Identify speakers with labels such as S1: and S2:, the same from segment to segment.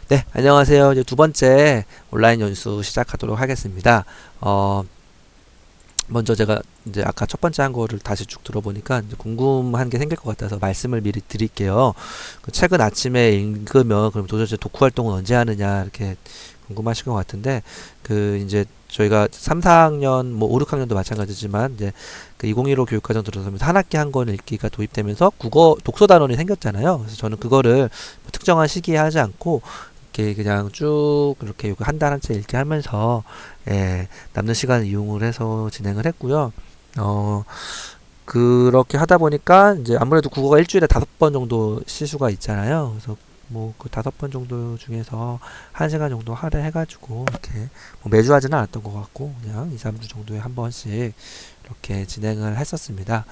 S1: 네, 안녕하세요. 이제 두 번째 온라인 연수 시작하도록 하겠습니다. 어, 먼저 제가 이제 아까 첫 번째 한 거를 다시 쭉 들어보니까 이제 궁금한 게 생길 것 같아서 말씀을 미리 드릴게요. 그 책은 아침에 읽으면 그럼 도대체 독후 활동은 언제 하느냐 이렇게 궁금하실 것 같은데 그 이제 저희가 3, 4학년 뭐 5, 6학년도 마찬가지지만 이제 그 2015 교육과정 들어서면서 한 학기 한 권 읽기가 도입되면서 국어 독서 단원이 생겼잖아요. 그래서 저는 그거를 뭐 특정한 시기에 하지 않고 이렇게 그냥 쭉 이렇게 한 달 한 채 읽게 하면서 예, 남는 시간을 이용을 해서 진행을 했고요. 어, 그렇게 하다 보니까 이제 아무래도 국어가 일주일에 5번 정도 시수가 있잖아요. 그래서 뭐 그 5번 정도 중에서 1시간 정도 할애해가지고 이렇게 뭐 매주 하지는 않았던 것 같고 그냥 2, 3주 정도에 한 번씩 이렇게 진행을 했었습니다.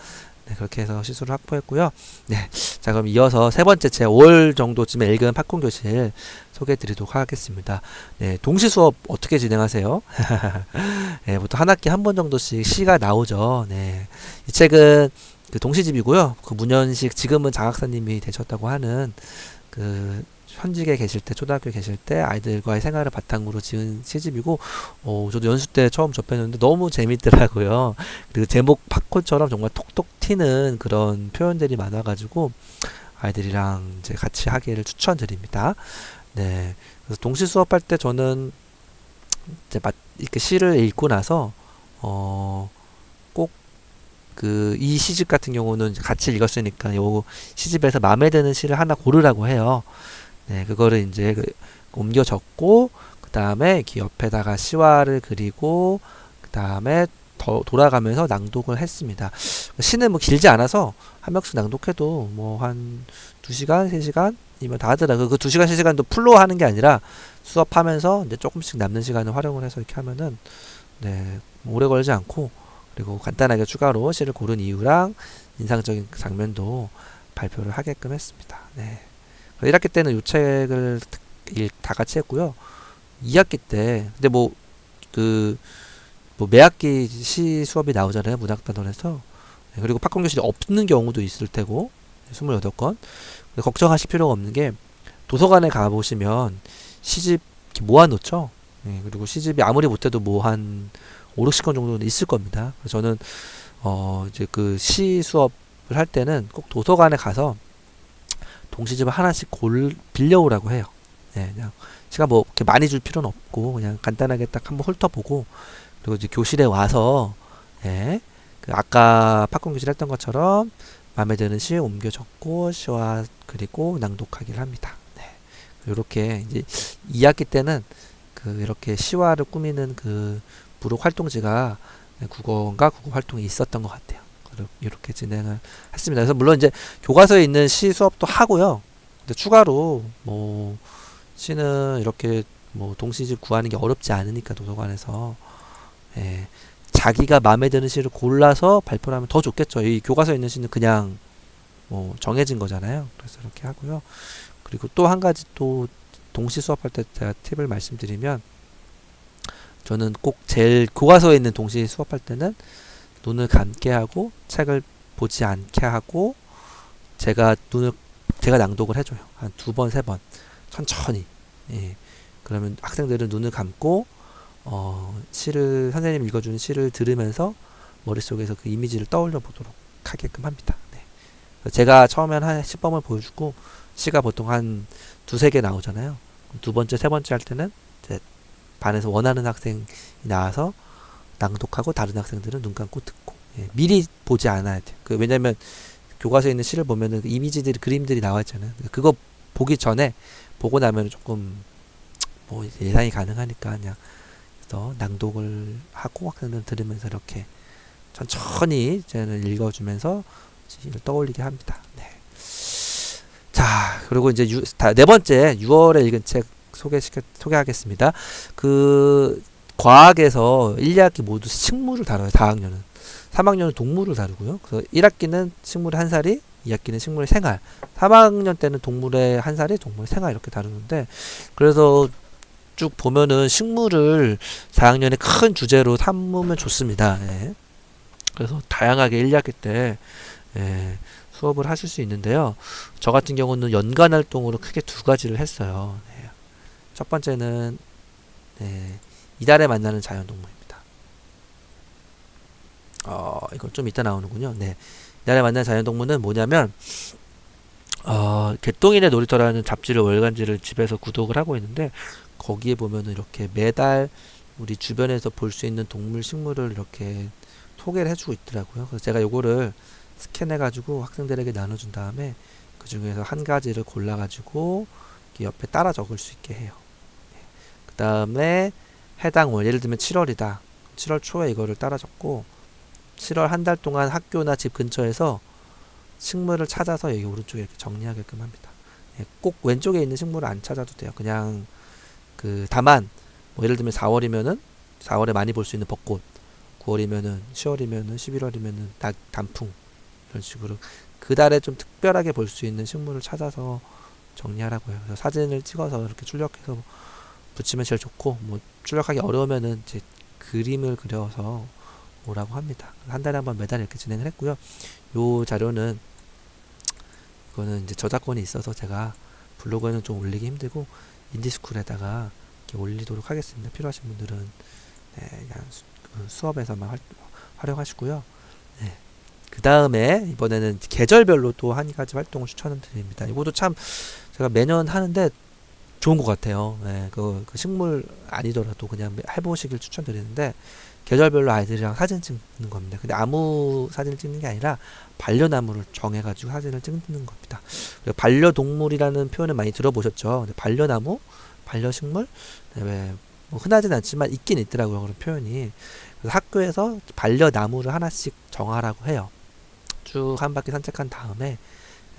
S1: 네, 그렇게 해서 시수를 확보했고요. 네, 자 그럼 이어서 세 번째 제 5월 정도쯤에 읽은 팝콘 교실 소개해 드리도록 하겠습니다. 네, 동시 수업 어떻게 진행하세요? 네, 보통 한 학기 한 번 정도씩 시가 나오죠. 네, 이 책은 그 동시집이고요. 그 문현식 지금은 장학사님이 되셨다고 하는 그 현직에 계실 때 초등학교에 계실 때 아이들과의 생활을 바탕으로 지은 시집이고 저도 연수 때 처음 접했는데 너무 재밌더라고요. 그리고 제목 팝콘처럼 정말 톡톡 튀는 그런 표현들이 많아가지고 아이들이랑 이제 같이 하기를 추천드립니다. 네, 그래서 동시 수업할 때 저는 이제 이렇게 시를 읽고 나서 꼭 그 이 시집 같은 경우는 이제 같이 읽었으니까 요 시집에서 마음에 드는 시를 하나 고르라고 해요. 네, 그거를 이제 옮겨 적고 그 다음에 이 옆에다가 시화를 그리고 그 다음에 더 돌아가면서 낭독을 했습니다. 시는 뭐 길지 않아서 한 명씩 낭독해도 뭐 한 2시간, 3시간이면 다 하더라고요. 그 2시간, 3시간도 풀로 하는 게 아니라 수업하면서 이제 조금씩 남는 시간을 활용을 해서 이렇게 하면은 네, 뭐 오래 걸리지 않고 그리고 간단하게 추가로 시를 고른 이유랑 인상적인 장면도 발표를 하게끔 했습니다. 네. 1학기 때는 이 책을 다 같이 했고요. 2학기 때, 근데 그, 매 학기 시 수업이 나오잖아요. 문학단원에서. 네, 그리고 팝콘 교실이 없는 경우도 있을 테고, 28건. 걱정하실 필요가 없는 게, 도서관에 가보시면 시집 이렇게 모아놓죠. 네, 그리고 시집이 아무리 못해도 뭐 한 5, 60건 정도는 있을 겁니다. 그래서 저는, 이제 그 시 수업을 할 때는 꼭 도서관에 가서 동시집을 하나씩 빌려오라고 해요. 네, 그냥 시간 뭐 이렇게 많이 줄 필요는 없고 그냥 간단하게 딱 한번 훑어보고 그리고 이제 교실에 와서 예, 그 아까 팝콘 교실 했던 것처럼 마음에 드는 시 옮겨 적고 시와 그리고 낭독하기를 합니다. 네, 이렇게 이제 2학기 때는 그 이렇게 시화를 꾸미는 그 부록 활동지가 국어인가 국어 활동이 있었던 것 같아요. 이렇게 진행을 했습니다. 그래서 물론 이제 교과서에 있는 시 수업도 하고요. 근데 추가로 뭐 시는 이렇게 뭐 동시집 구하는 게 어렵지 않으니까 도서관에서 예, 자기가 마음에 드는 시를 골라서 발표를 하면 더 좋겠죠. 이 교과서에 있는 시는 그냥 뭐 정해진 거잖아요. 그래서 이렇게 하고요. 그리고 또 한 가지 또 동시 수업할 때 제가 팁을 말씀드리면 저는 꼭 제일 교과서에 있는 동시 수업할 때는 눈을 감게 하고 책을 보지 않게 하고 제가 낭독을 해줘요. 한 2번, 3번 천천히. 예. 그러면 학생들은 눈을 감고 시를 선생님 읽어주는 시를 들으면서 머릿속에서 그 이미지를 떠올려 보도록 하게끔 합니다. 네. 제가 처음에 한 10번을 보여주고 시가 보통 한 2-3개 나오잖아요. 2번째, 3번째 할 때는 이제 반에서 원하는 학생이 나와서 낭독하고 다른 학생들은 눈 감고 듣고 예, 미리 보지 않아야 돼요. 왜냐면 교과서에 있는 시를 보면은 그 이미지들이 그림들이 나와 있잖아요. 그거 보기 전에 보고 나면 조금 뭐 예상이 가능하니까 그냥 그래서 낭독을 하고 학생들 들으면서 이렇게 천천히 저는 읽어주면서 시를 떠올리게 합니다. 네. 자 그리고 이제 네 번째 6월에 읽은 책 소개하겠습니다. 그 과학에서 1, 2학기 모두 식물을 다뤄요. 4학년은. 3학년은 동물을 다루고요. 그래서 1학기는 식물의 한 살이, 2학기는 식물의 생활. 3학년 때는 동물의 한 살이, 동물의 생활 이렇게 다루는데 그래서 쭉 보면은 식물을 4학년의 큰 주제로 삼으면 좋습니다. 예. 그래서 다양하게 1, 2학기 때 예, 수업을 하실 수 있는데요. 저 같은 경우는 연간 활동으로 크게 2가지를 했어요. 예. 첫 번째는 네, 이달에 만나는 자연동물입니다. 이건 좀 이따 나오는군요. 네, 이달에 만나는 자연동물은 뭐냐면 개똥이네 놀이터라는 잡지를 월간지를 집에서 구독을 하고 있는데 거기에 보면은 이렇게 매달 우리 주변에서 볼 수 있는 동물 식물을 이렇게 소개를 해주고 있더라고요. 그래서 제가 요거를 스캔해가지고 학생들에게 나눠준 다음에 그 중에서 한 가지를 골라가지고 옆에 따라 적을 수 있게 해요. 그 다음에 해당 월, 예를 들면 7월이다. 7월 초에 이거를 따라 적고 7월 한 달 동안 학교나 집 근처에서 식물을 찾아서 여기 오른쪽에 이렇게 정리하게끔 합니다. 꼭 왼쪽에 있는 식물을 안 찾아도 돼요. 그냥 다만 뭐 예를 들면 4월이면은 4월에 많이 볼 수 있는 벚꽃, 9월이면은 10월이면은 11월이면은 단풍 이런 식으로 그 달에 좀 특별하게 볼 수 있는 식물을 찾아서 정리하라고요. 그래서 사진을 찍어서 이렇게 출력해서 붙이면 제일 좋고 뭐 출력하기 어려우면은 이제 그림을 그려서 오라고 합니다. 한 달에 한 번 매달 이렇게 진행을 했고요. 요 자료는 이거는 이제 저작권이 있어서 제가 블로그에는 좀 올리기 힘들고 인디스쿨에다가 이렇게 올리도록 하겠습니다. 필요하신 분들은 네, 그냥 수업에서만 활용하시고요. 네. 그 다음에 이번에는 계절별로 또 한 가지 활동을 추천을 드립니다. 이것도 참 제가 매년 하는데 좋은 것 같아요. 네, 그 식물 아니더라도 그냥 해보시길 추천드리는데 계절별로 아이들이랑 사진 찍는 겁니다. 근데 아무 사진을 찍는 게 아니라 반려나무를 정해가지고 사진을 찍는 겁니다. 반려동물이라는 표현을 많이 들어보셨죠? 반려나무, 반려식물, 왜 뭐 흔하진 않지만 있긴 있더라고요. 그런 표현이. 그래서 학교에서 반려나무를 하나씩 정하라고 해요. 쭉 한 바퀴 산책한 다음에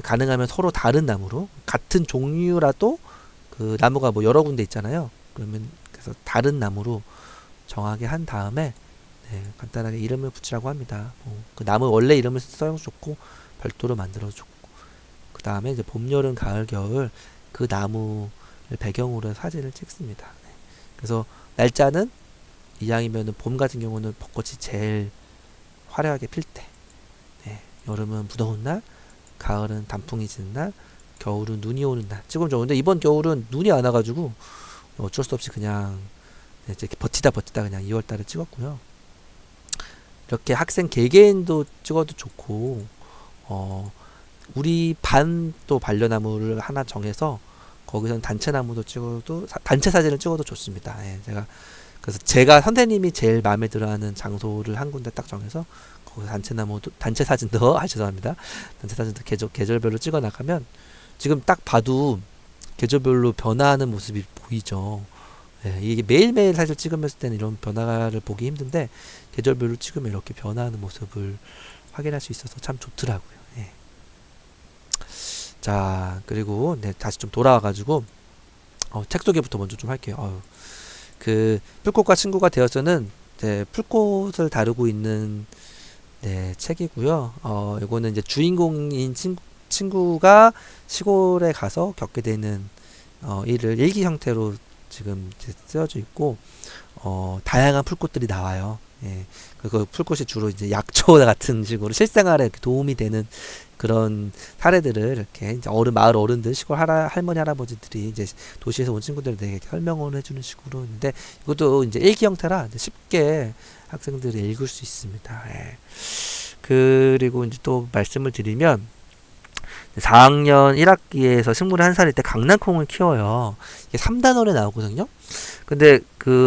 S1: 가능하면 서로 다른 나무로 같은 종류라도 그 나무가 뭐 여러 군데 있잖아요. 그러면 그래서 다른 나무로 정하게 한 다음에 네, 간단하게 이름을 붙이라고 합니다. 그 나무 원래 이름을 써도 좋고 별도로 만들어 좋고 그 다음에 이제 봄, 여름, 가을, 겨울 그 나무를 배경으로 사진을 찍습니다. 네. 그래서 날짜는 이왕이면은 봄 같은 경우는 벚꽃이 제일 화려하게 필 때, 네, 여름은 무더운 날, 가을은 단풍이 지는 날, 겨울은 눈이 오는 날 찍으면 좋은데 이번 겨울은 눈이 안 와가지고 어쩔 수 없이 그냥 네, 이제 버티다 그냥 2월달에 찍었고요. 이렇게 학생 개개인도 찍어도 좋고 우리 반 또 반려나무를 하나 정해서 거기서는 단체 나무도 찍어도 단체 사진을 찍어도 좋습니다. 예, 그래서 제가 선생님이 제일 마음에 들어하는 장소를 한 군데 딱 정해서 거기서 단체 사진도 죄송합니다. 단체 사진도 계절별로 찍어 나가면 지금 딱 봐도 계절별로 변화하는 모습이 보이죠. 예, 이게 매일매일 사실 찍으면서 때는 이런 변화를 보기 힘든데 계절별로 찍으면 이렇게 변화하는 모습을 확인할 수 있어서 참 좋더라고요. 예. 자, 그리고 네, 다시 좀 돌아와가지고 책 소개부터 먼저 좀 할게요. 그 풀꽃과 친구가 되어서는 네, 풀꽃을 다루고 있는 네, 책이고요. 이거는 이제 주인공인 친구가 시골에 가서 겪게 되는 일을 일기 형태로 지금 이제 쓰여져 있고 다양한 풀꽃들이 나와요. 예. 그 풀꽃이 주로 이제 약초 같은 식으로 실생활에 이렇게 도움이 되는 그런 사례들을 이렇게 이제 마을 어른들, 시골 할머니, 할아버지들이 이제 도시에서 온 친구들에게 설명을 해주는 식으로 있는데 이것도 이제 일기 형태라 이제 쉽게 학생들이 읽을 수 있습니다. 예. 그리고 이제 또 말씀을 드리면 4학년 1학기에서 식물이 한 살일 때 강낭콩을 키워요. 이게 3단원에 나오거든요. 근데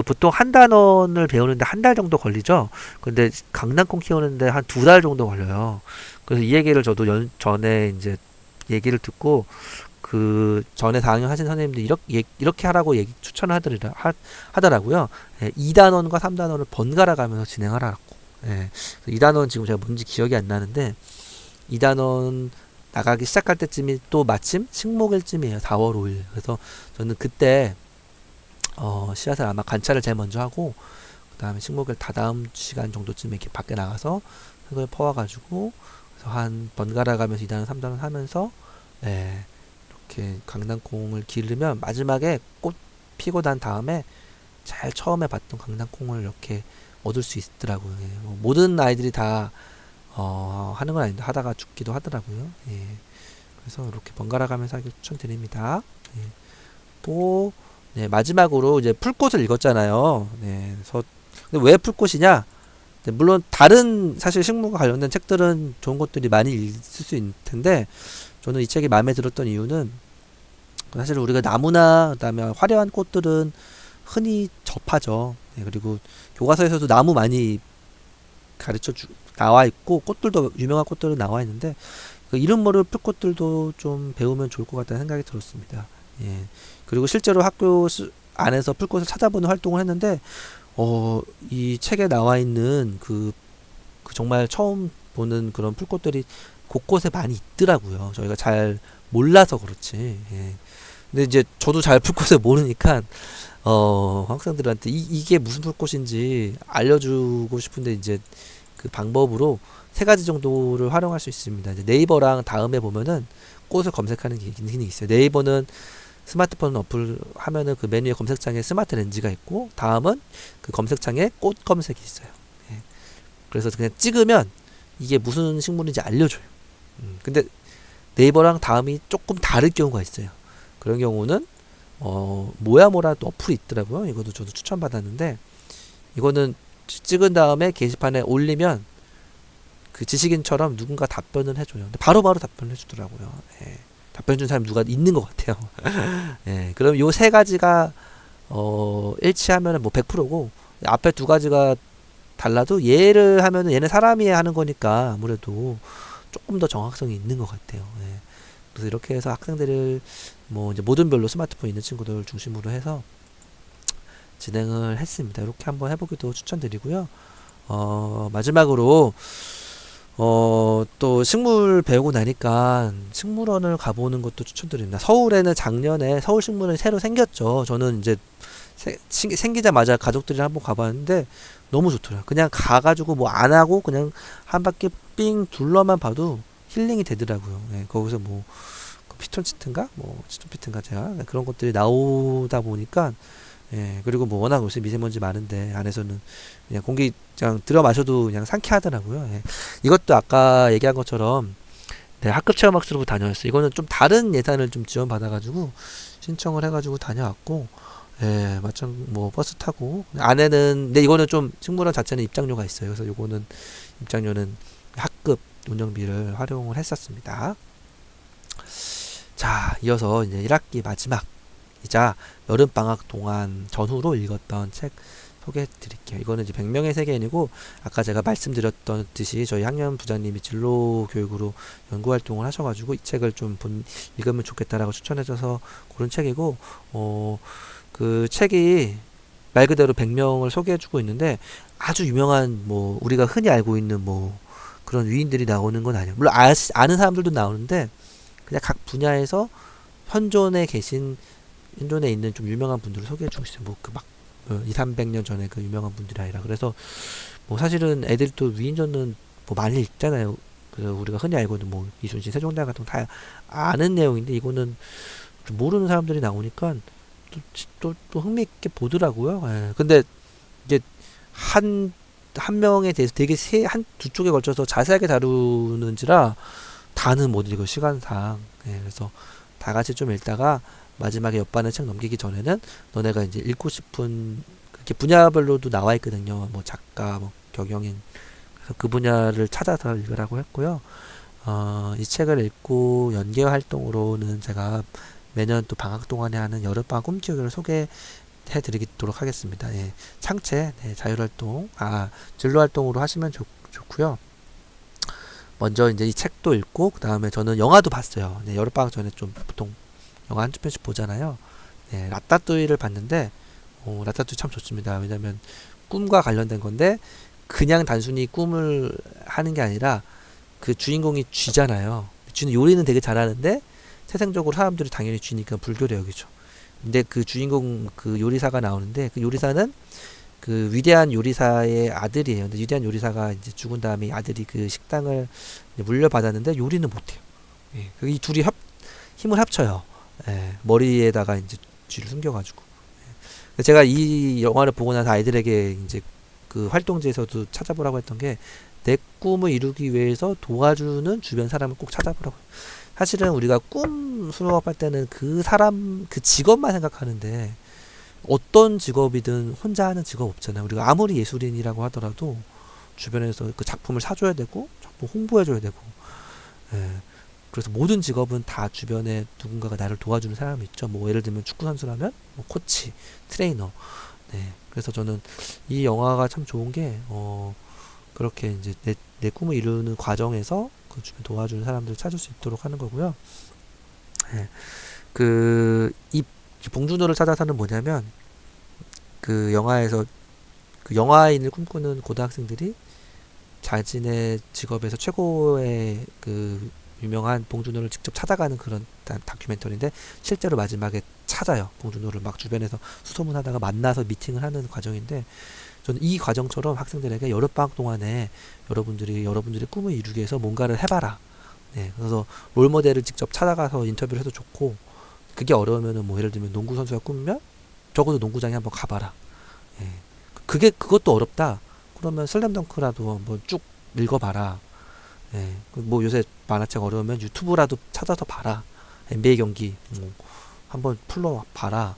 S1: 보통 한 단원을 배우는데 한 달 정도 걸리죠. 근데 강낭콩 키우는데 한 2달 정도 걸려요. 그래서 이 얘기를 저도 전에 이제 얘기를 듣고 그 전에 4학년 하신 선생님들이 이렇게 하라고 추천을 하더라고요. 예, 2단원과 3단원을 번갈아 가면서 진행하라고. 예, 2단원 지금 제가 뭔지 기억이 안 나는데 2단원 나가기 시작할 때쯤이 또 마침 식목일쯤이에요. 4월 5일. 그래서 저는 그때 씨앗을 아마 관찰을 제일 먼저 하고 그 다음에 식목일 다다음 시간 정도쯤에 이렇게 밖에 나가서 흙을 퍼와가지고 그래서 한 번갈아 가면서 2단원 3단원 하면서 네, 이렇게 강낭콩을 기르면 마지막에 꽃 피고 난 다음에 잘 처음에 봤던 강낭콩을 이렇게 얻을 수 있더라고요. 예, 모든 아이들이 다 하는 건 아닌데 하다가 죽기도 하더라고요. 예. 그래서 이렇게 번갈아 가면서 하기 추천드립니다. 예. 또 네, 마지막으로 이제 풀꽃을 읽었잖아요. 네, 그래서 근데 왜 풀꽃이냐? 네, 물론 다른 사실 식물과 관련된 책들은 좋은 것들이 많이 있을 수 있을 텐데 저는 이 책이 마음에 들었던 이유는 사실 우리가 나무나 그다음에 화려한 꽃들은 흔히 접하죠. 네, 그리고 교과서에서도 나무 많이 나와 있고 꽃들도 유명한 꽃들은 나와 있는데 그 이름 모를 풀꽃들도 좀 배우면 좋을 것 같다는 생각이 들었습니다. 예. 그리고 실제로 안에서 풀꽃을 찾아보는 활동을 했는데 이 책에 나와 있는 그 정말 처음 보는 그런 풀꽃들이 곳곳에 많이 있더라고요. 저희가 잘 몰라서 그렇지. 예. 근데 이제 저도 잘 풀꽃을 모르니까 학생들한테 이게 무슨 불꽃인지 알려주고 싶은데 이제 그 방법으로 세 가지 정도를 활용할 수 있습니다. 이제 네이버랑 다음에 보면은 꽃을 검색하는 기능이 있어요. 네이버는 스마트폰 어플 하면은 그 메뉴의 검색창에 스마트 렌즈가 있고 다음은 그 검색창에 꽃 검색이 있어요. 예. 그래서 그냥 찍으면 이게 무슨 식물인지 알려줘요. 근데 네이버랑 다음이 조금 다를 경우가 있어요. 그런 경우는 모야모라 또 어플이 있더라고요. 이것도 저도 추천받았는데 이거는 찍은 다음에 게시판에 올리면 그 지식인처럼 누군가 답변을 해줘요. 근데 바로바로 답변을 해주더라고요. 예. 답변 준 사람이 누가 있는 것 같아요. 예. 그럼 요 세 가지가 일치하면은 뭐 100%고 앞에 두 가지가 달라도 얘를 하면은 얘는 사람이 하는 거니까 아무래도 조금 더 정확성이 있는 것 같아요. 예. 그래서 이렇게 해서 학생들을 뭐 이제 모든 별로 스마트폰 있는 친구들 중심으로 해서 진행을 했습니다. 이렇게 한번 해보기도 추천드리고요. 마지막으로 또 식물 배우고 나니까 식물원을 가보는 것도 추천드립니다. 서울에는 작년에 서울식물원이 새로 생겼죠. 저는 이제 생기자마자 가족들이랑 한번 가봤는데 너무 좋더라고요. 그냥 가가지고 뭐 안 하고 그냥 한 바퀴 삥 둘러만 봐도 힐링이 되더라고요. 예, 거기서 뭐 피톤치트인가 뭐 치토피트인가 제가 그런 것들이 나오다 보니까 예, 그리고 뭐 워낙 요새 미세먼지 많은데 안에서는 그냥 공기 그냥 들어 마셔도 그냥 상쾌하더라고요. 예. 이것도 아까 얘기한 것처럼 네, 학급 체험학습으로 다녀왔어요. 이거는 좀 다른 예산을 좀 지원받아가지고 신청을 해가지고 다녀왔고 예, 마찬 뭐 버스 타고 안에는 근데 이거는 좀 식물원 자체는 입장료가 있어요. 그래서 요거는 입장료는 학급 운영비를 활용을 했었습니다. 자, 이어서 이제 1학기 마지막이자 여름방학 동안 전후로 읽었던 책 소개해 드릴게요. 이거는 이제 100명의 세계인이고 아까 제가 말씀드렸던 듯이 저희 학년 부장님이 진로 교육으로 연구 활동을 하셔가지고 이 책을 좀 읽으면 좋겠다라고 추천해줘서 고른 책이고 그 책이 말 그대로 100명을 소개해주고 있는데 아주 유명한 뭐 우리가 흔히 알고 있는 뭐 그런 위인들이 나오는 건 아니에요. 물론 아는 사람들도 나오는데 그냥 각 분야에서 현존에 있는 좀 유명한 분들을 소개해주고 있어요. 뭐 그 막 2, 300년 전에 그 유명한 분들이 아니라 그래서 뭐 사실은 애들이 또 위인전은 뭐 많이 읽잖아요. 그래서 우리가 흔히 알고 있는 뭐 이순신 세종대왕 같은 거 다 아는 내용인데 이거는 좀 모르는 사람들이 나오니까 또 흥미있게 보더라고요. 예. 근데 이제 한 명에 대해서 되게 두 쪽에 걸쳐서 자세하게 다루는지라 다는 못 읽어 시간상. 예. 그래서 다 같이 좀 읽다가 마지막에 옆반을 책 넘기기 전에는 너네가 이제 읽고 싶은 그렇게 분야별로도 나와 있거든요. 뭐 작가, 뭐 경영인. 그래서 그 분야를 찾아서 읽으라고 했고요. 이 책을 읽고 연계 활동으로는 제가 매년 또 방학 동안에 하는 여름방학 꿈키우기를 소개해드리도록 하겠습니다. 예, 창체, 네, 자율활동, 진로활동으로 하시면 좋고요. 먼저 이제 이 책도 읽고 그 다음에 저는 영화도 봤어요. 네, 여름방학 전에 좀 보통 영화 한두 편씩 보잖아요. 네, 라따뚜이를 봤는데 라따뚜이 참 좋습니다. 왜냐면 꿈과 관련된 건데 그냥 단순히 꿈을 하는 게 아니라 그 주인공이 쥐잖아요. 쥐는 요리는 되게 잘하는데 태생적으로 사람들이 당연히 쥐니까 불교를 여기죠. 근데 그 주인공 그 요리사가 나오는데 그 요리사는 그 위대한 요리사의 아들이에요. 근데 위대한 요리사가 이제 죽은 다음에 아들이 그 식당을 물려받았는데 요리는 못해요. 예, 이 둘이 힘을 합쳐요. 예, 머리에다가 이제 쥐를 숨겨가지고. 예. 제가 이 영화를 보고 나서 아이들에게 이제 그 활동지에서도 찾아보라고 했던 게 내 꿈을 이루기 위해서 도와주는 주변 사람을 꼭 찾아보라고. 사실은 우리가 꿈 수업할 때는 그 사람, 그 직업만 생각하는데 어떤 직업이든 혼자 하는 직업 없잖아요. 우리가 아무리 예술인이라고 하더라도 주변에서 그 작품을 사줘야 되고 작품 홍보해줘야 되고 예. 그래서 모든 직업은 다 주변에 누군가가 나를 도와주는 사람이 있죠. 뭐 예를 들면 축구 선수라면 뭐 코치, 트레이너. 네. 그래서 저는 이 영화가 참 좋은 게 그렇게 이제 내 꿈을 이루는 과정에서 그 주변 도와주는 사람들을 찾을 수 있도록 하는 거고요. 예. 이 봉준호를 찾아서는 뭐냐면 그 영화에서 그 영화인을 꿈꾸는 고등학생들이 자신의 직업에서 최고의 그 유명한 봉준호를 직접 찾아가는 그런 다큐멘터리인데 실제로 마지막에 찾아요. 봉준호를 막 주변에서 수소문하다가 만나서 미팅을 하는 과정인데 저는 이 과정처럼 학생들에게 여름방학 동안에 여러분들이 꿈을 이루기 위해서 뭔가를 해봐라. 네, 그래서 롤모델을 직접 찾아가서 인터뷰를 해도 좋고 그게 어려우면은 뭐 예를 들면 농구 선수가 꿈이면 적어도 농구장에 한번 가봐라. 예. 그것도 어렵다. 그러면 슬램덩크라도 한번 쭉 읽어봐라. 예. 뭐 요새 만화책 어려우면 유튜브라도 찾아서 봐라. NBA 경기 뭐 한번 풀러 봐라.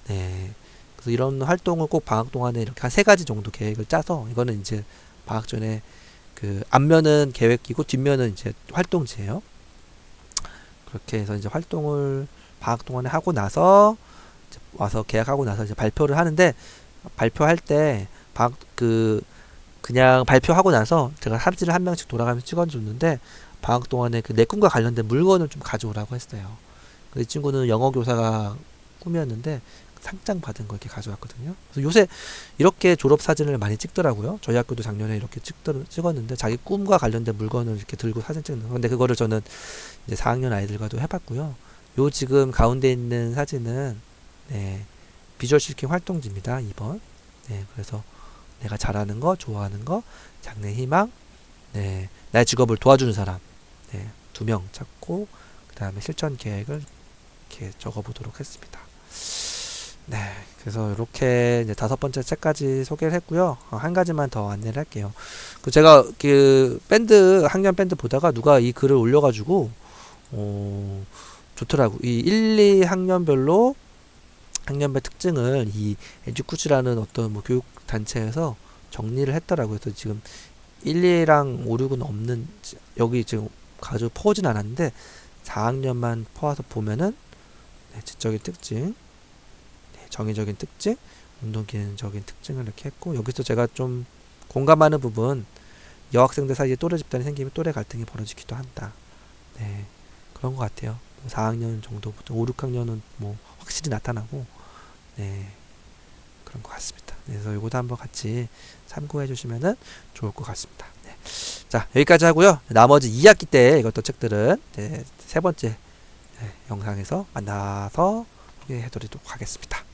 S1: 네. 그래서 이런 활동을 꼭 방학 동안에 이렇게 한 3가지 정도 계획을 짜서 이거는 이제 방학 전에 그 앞면은 계획이고 뒷면은 이제 활동지예요. 그렇게 해서 이제 활동을 방학 동안에 하고 나서 이제 와서 계약하고 나서 이제 발표를 하는데 발표할 때 방학 그냥 발표하고 나서 제가 사진을 한 명씩 돌아가면서 찍어줬는데 방학 동안에 그 내 꿈과 관련된 물건을 좀 가져오라고 했어요. 이 친구는 영어 교사가 꿈이었는데 상장 받은 거 이렇게 가져왔거든요. 그래서 요새 이렇게 졸업 사진을 많이 찍더라고요. 저희 학교도 작년에 이렇게 찍었는데 자기 꿈과 관련된 물건을 이렇게 들고 사진 찍는 거. 근데 그거를 저는 이제 4학년 아이들과도 해봤고요. 요 지금 가운데 있는 사진은 네, 비주얼 실킹 활동지입니다. 2번. 네, 그래서 내가 잘하는 거, 좋아하는 거, 장래 희망, 네, 나의 직업을 도와주는 사람, 네, 2명 찾고 그 다음에 실천 계획을 이렇게 적어보도록 했습니다. 네, 그래서 이렇게 이제 5번째 책까지 소개를 했고요. 한 가지만 더 안내를 할게요. 제가 그 학년 밴드 보다가 누가 이 글을 올려가지고 좋더라고. 이 1, 2학년별로 학년별 특징을 이 에듀쿠즈라는 어떤 뭐 교육 단체에서 정리를 했더라고요. 그래서 지금 1, 2랑 5, 6은 없는 여기 지금 가지고 퍼오진 않았는데 4학년만 퍼와서 보면은 네, 지적인 특징, 네, 정의적인 특징, 운동기능적인 특징을 이렇게 했고 여기서 제가 좀 공감하는 부분 여학생들 사이에 또래 집단이 생기면 또래 갈등이 벌어지기도 한다. 네, 그런 것 같아요. 4학년 정도부터 5, 6학년은 뭐 확실히 나타나고 네 그런 것 같습니다. 그래서 이것도 한번 같이 참고해 주시면은 좋을 것 같습니다. 네. 자 여기까지 하고요. 나머지 2학기 때 이것도 책들은 네, 3번째 네, 영상에서 만나서 소개해 드리도록 하겠습니다.